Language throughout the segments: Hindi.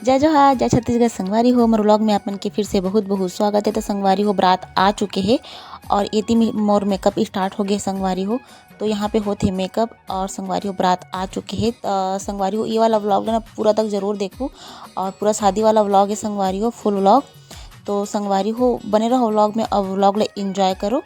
जय जोहार, जय छत्तीसगढ़। संगवारी हो मोर व्लॉग में आपन के फिर से बहुत बहुत स्वागत है। तो संगवारी हो बारात आ चुके हैं और एती मोर मेकअप स्टार्ट हो गए संगवारी हो। तो यहाँ पे होते मेकअप और संगवारी हो बारात आ चुके हैं। संगवारी हो ये वाला व्लॉग ना पूरा तक जरूर देखो और पूरा शादी वाला व्लॉग है संगवारी हो, फुल व्लॉग। तो संगवारी हो बने रहो व्लॉग में और व्लॉग ले एंजॉय करो।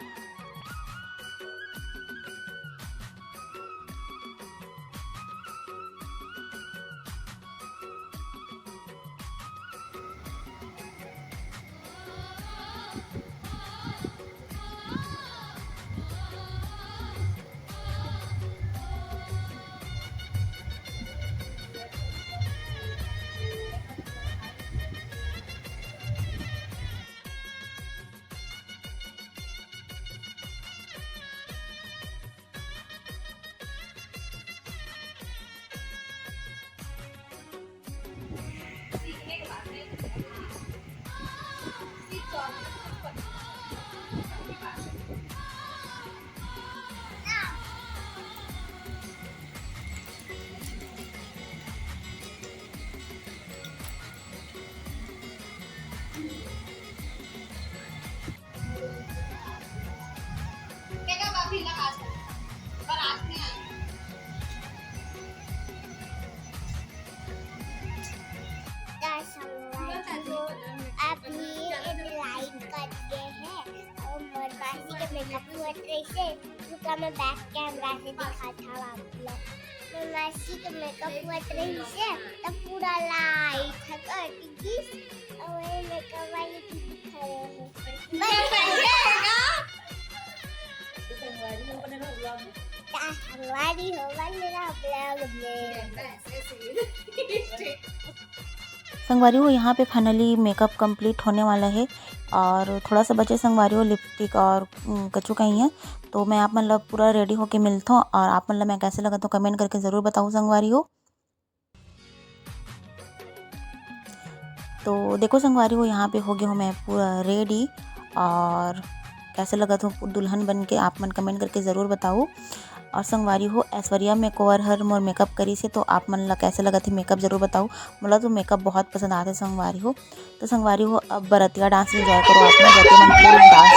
आप लाइक करते हैं और मोर मासी के मेकअप हुआ से रुका मैं बैक कैमरा से दिखा था आप लोग। मोर मासी के मेकअप हुआ से तब पूरा लाइट था करती और ये मेकअप वाली दीदी खड़े हैं। संगवारी हो बन रहा ब्लॉग में। संगवारी हो यहाँ पे फाइनली मेकअप कंप्लीट होने वाला है और थोड़ा सा बचे संगवारी हो लिपस्टिक और कछु कहीं है। तो मैं आप मतलब पूरा रेडी होके मिलता हूँ और आप मतलब मैं कैसे लगा तो कमेंट करके ज़रूर बताऊँ संगवारी हो। तो देखो संगवारी हो यहाँ पे हो गया हूँ मैं पूरा रेडी और कैसे लगा तो दुल्हन बन के आप मन कमेंट करके ज़रूर बताओ। और संगवारी हो ऐश्वर्या मेकओवर हर मोर मेकअप करी से तो आप मन ला कैसे लगा थी मेकअप ज़रूर बताओ। मोला तो मेकअप बहुत पसंद आते संगवारी हो। तो संगवारी हो अब बरतिया डांस एंजॉय करो आप मन बरतिया मन full dance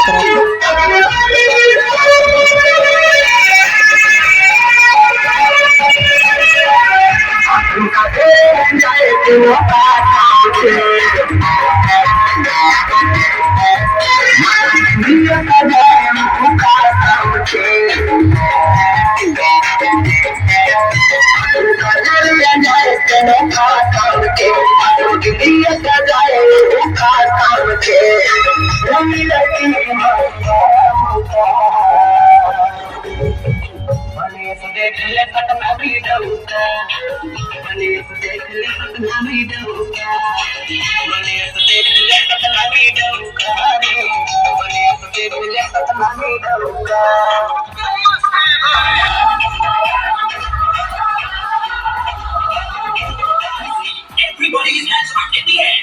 Everybody's hands up in the air.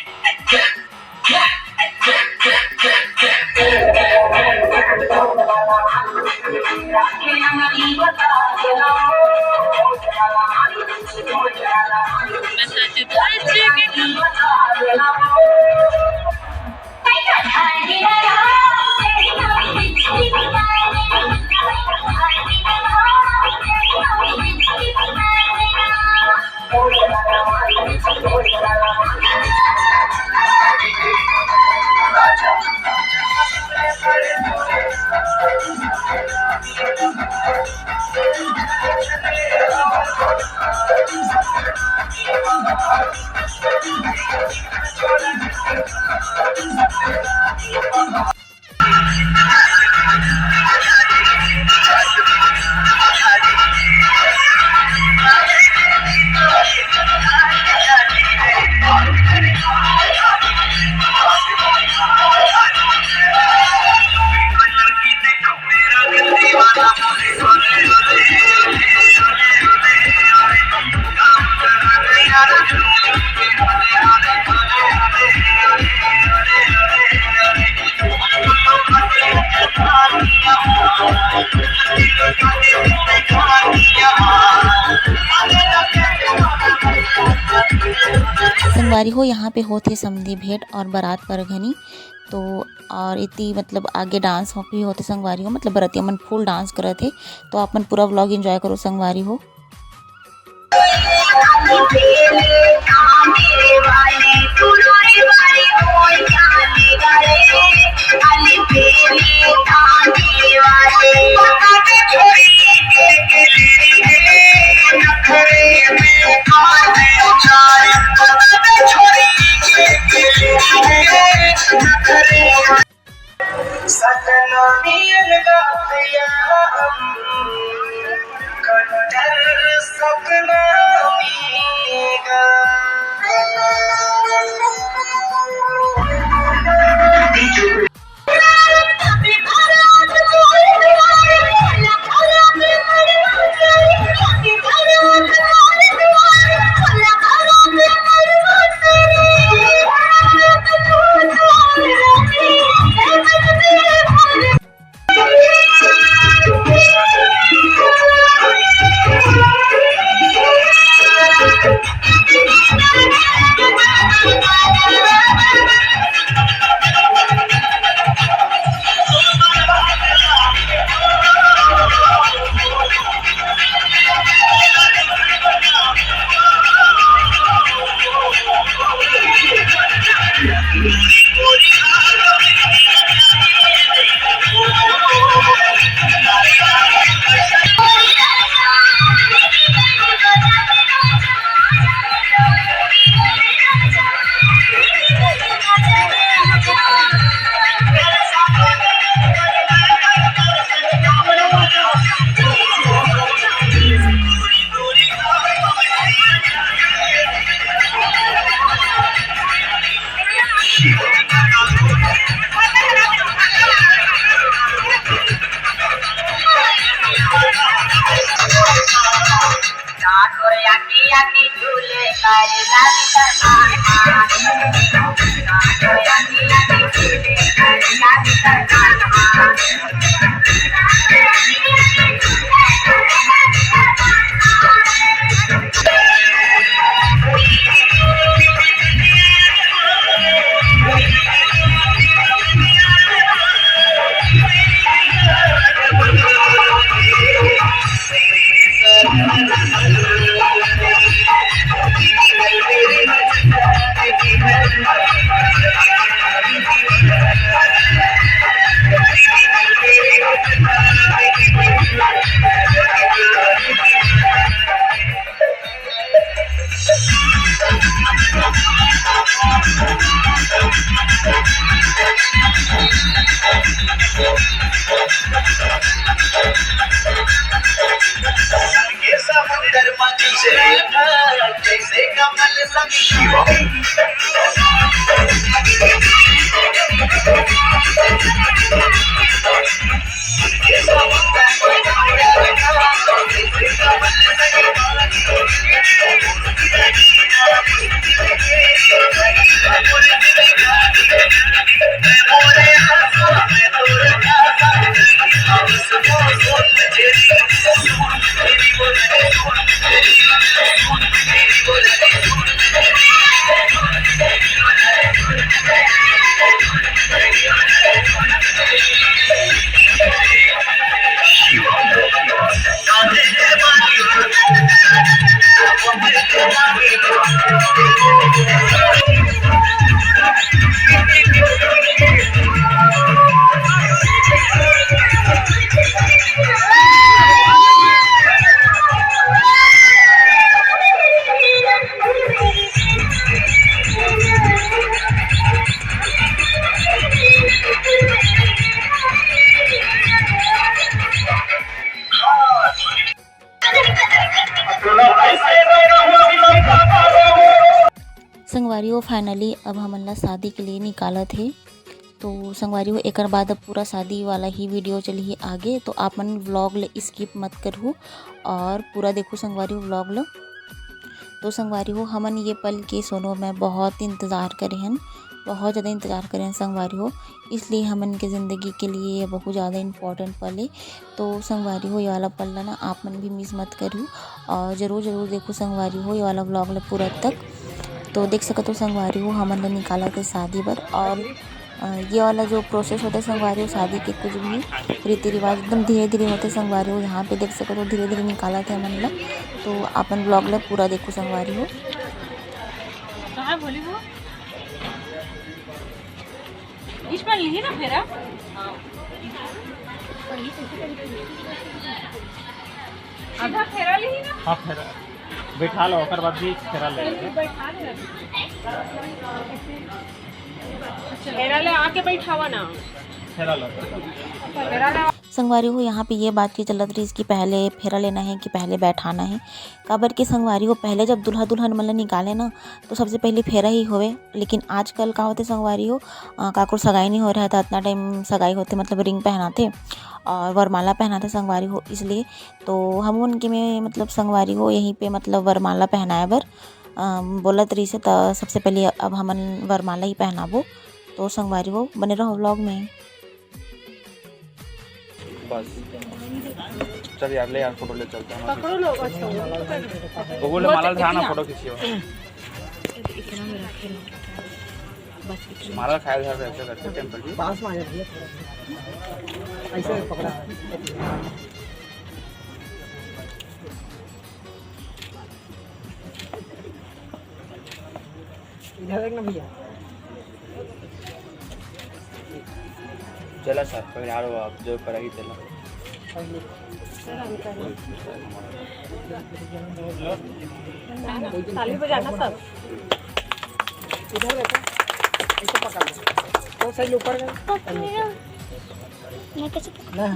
संगवारी हो यहाँ पे होथे समधी भेंट और बारात परघनी। तो और इतनी मतलब आगे डांस भी होते संगवारी हो, मतलब बरतिया मन फुल डांस करत हे। तो आप मन पूरा व्लॉग एंजॉय करो संगवारी हो। संगवारी हो फाइनली अब हमन ला शादी के लिए निकालत हे। तो संगवारी हो एकर बाद अब पूरा शादी वाला ही वीडियो चलिए आगे। तो आप मन व्लॉग ले स्किप मत करू और पूरा देखो संगवारी हो व्लॉग ला। तो संगवारी हो हमन ये पल के सोनो में बहुत इंतज़ार करे हन, बहुत ज़्यादा इंतज़ार करें संगवारी हो, इसलिए हमन के ज़िंदगी के लिए ये बहुत ज़्यादा इम्पोर्टेंट पल है। तो संगवारी हो ये वाला पल ना आप मन भी मिस मत करियो और ज़रूर देखो संगवारी हो ये वाला व्लॉग ला पूरा तक। तो देख सकते हो संगवारी हो हमन ला निकाला थे शादी बर। और ये वाला जो प्रोसेस होता है संगवारी हो शादी के कुछ भी रीति रिवाज एकदम धीरे धीरे होते संगवारी हो। यहाँ पे देख सकते हो धीरे धीरे निकाला थे हमन ला। तो अपन ब्लॉग ला पूरा देखो संगवारी हो। कहाँ बोली वो इस पर ली ना फेरा सीधा फेरा ली ना। हाँ फेरा बैठा लो ओकर बाद भी फेरा ले फेरा ले आके बैठावा ना फेरा लो। फेरा ले संगवारी हो यहाँ पे ये बात की चलत रही कि पहले फेरा लेना है कि पहले बैठाना है। काबर के संगवारी हो पहले जब दूल्हा दुल्हन मन ला निकाले ना तो सबसे पहले फेरा ही होवे। लेकिन आजकल का होते संगवारी हो काकुर सगाई नहीं हो रहा था इतना टाइम सगाई होते मतलब रिंग पहनाते और वरमाला पहनाते संगवारी हो। इसलिए तो हम उनके में मतलब संगवारी हो यहीं पे मतलब वरमाला पहनाए बर बोलत रही से। तो सबसे पहले अब हमन वरमाला ही पहनाबो। तो संगवारी हो बने रहो व्लॉग में। बस चल यार ले यार फोटो ले चलते हैं। पकड़ो लोग अच्छा तो बोले माला ध्यान फोटो खींचियो इतना में रखे बस माला खाया ध्यान ऐसे करते टेंपल जी पास में आ जाइए ऐसे पकड़ा इधर देखना भैया चला सर पहले आरो आप जो करेगी चला ताली बजाना सब इधर देखो ऐसे पकड़ लो तो सही ऊपर गए मैं कैसे ना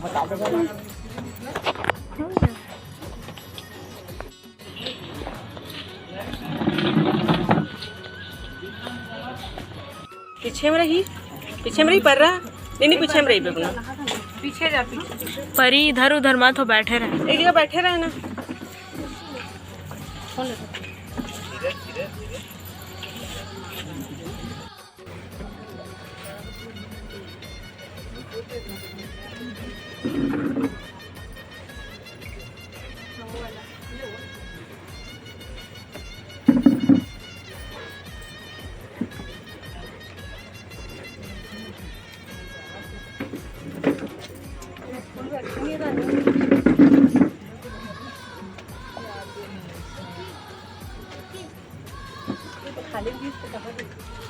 बता दो पीछे में रही पर रहा नहीं पीछे में रही बेगुना पीछे जा पीछे परी इधर उधर मत हो बैठे रहे एक जगह बैठे रहे ना।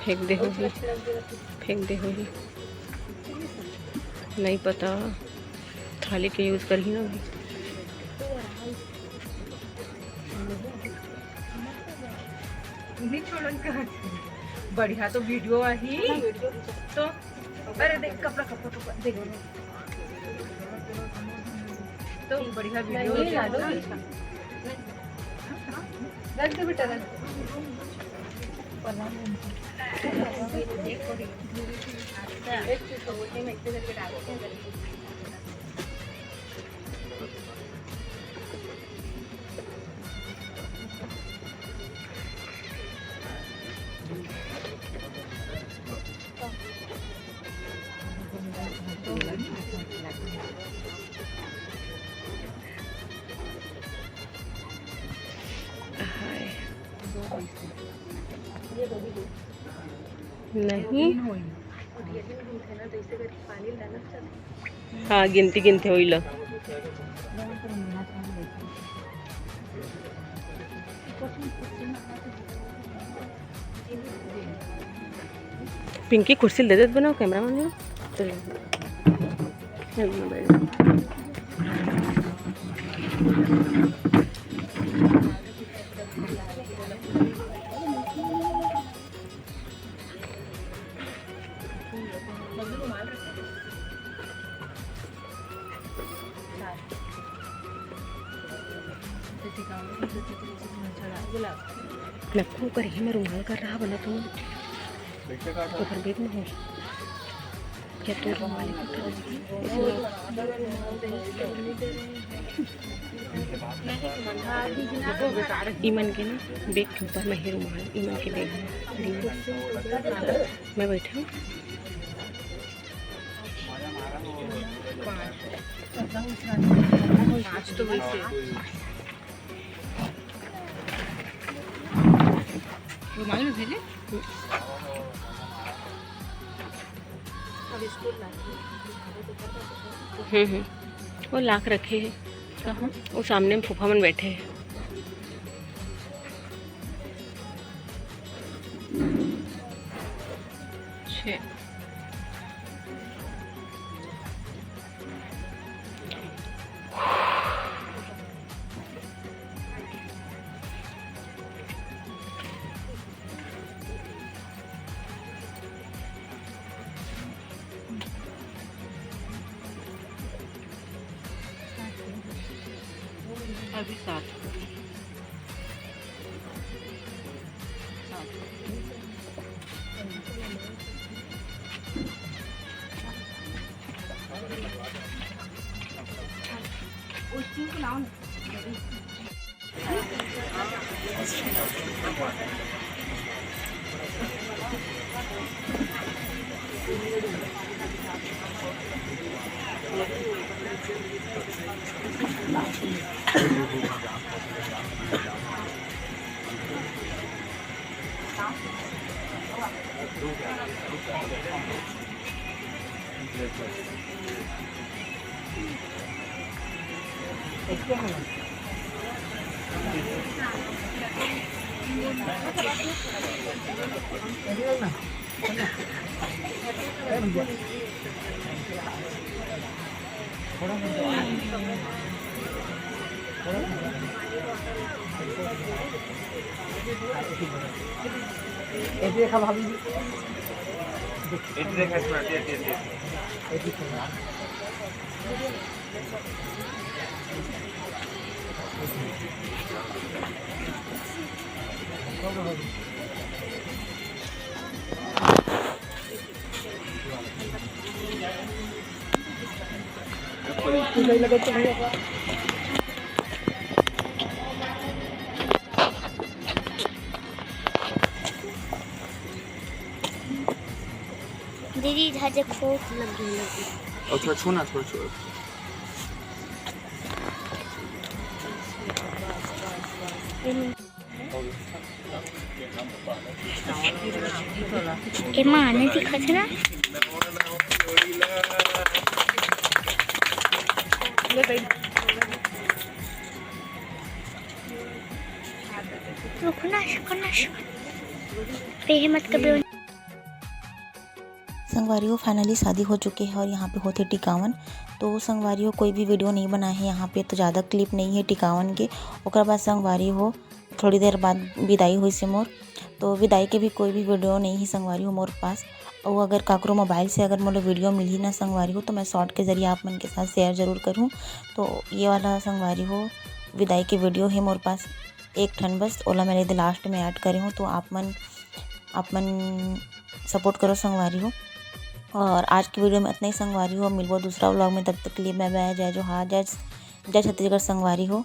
फेंक दे होगी नहीं पता थाली के यूज़ कर ही ना भी बढ़िया तो वीडियो आई तो अरे देख कपड़ा देख तो बढ़िया वीडियो रख दे बेटा रख नहीं हाँ गिनती होइल पिंकी कुर्सी दे देते बनाओ कैमरा मैन लखनऊ कर ही मैं रुमाल कर रहा बना तुम तो फिर बेच में हो क्या तो रुमाल ईमन के ना बेग के ऊपर मैं ही रुमाल ईमन के बेग मैं बैठा हूँ तो वैसे रुमाल में भेजे वो लाख रखे हैं कहाँ? वो सामने में फूफा मन बैठे हैं। अभी 7 देखा भाभी देखा लगे तो भैया दीदी इधर देखो लगी और थोड़ा छूना थोड़ा छू एमा आने दिखत है ना रुकना पे मत कभी। संगवारियों फाइनली शादी हो चुकी है और यहाँ पे होते टिकावन। तो संगवारियों कोई भी वीडियो नहीं बना है यहाँ पे, तो ज़्यादा क्लिप नहीं है टिकावन के। ओकर बाद संगवारी हो थोड़ी देर बाद विदाई हुई से मोर, तो विदाई के भी कोई भी वीडियो नहीं है संगवारी हो मोर पास। और अगर काकरो मोबाइल से अगर मोला वीडियो मिली ना संगवारी हो तो मैं शॉर्ट के ज़रिए आप मन के साथ शेयर ज़रूर करूँ। तो ये वाला संगवारी हो विदाई के वीडियो है मोर पास एक ठन बस, ओला मैंने यदि लास्ट में ऐड करे हूँ। तो आप मन सपोर्ट करो संगवारी हो। और आज की वीडियो में इतना ही संगवारी हो। मिलबो दूसरा व्लॉग में, तब तक के लिए बाय बाय। जय जोहार, जय छत्तीसगढ़ संगवारी हो।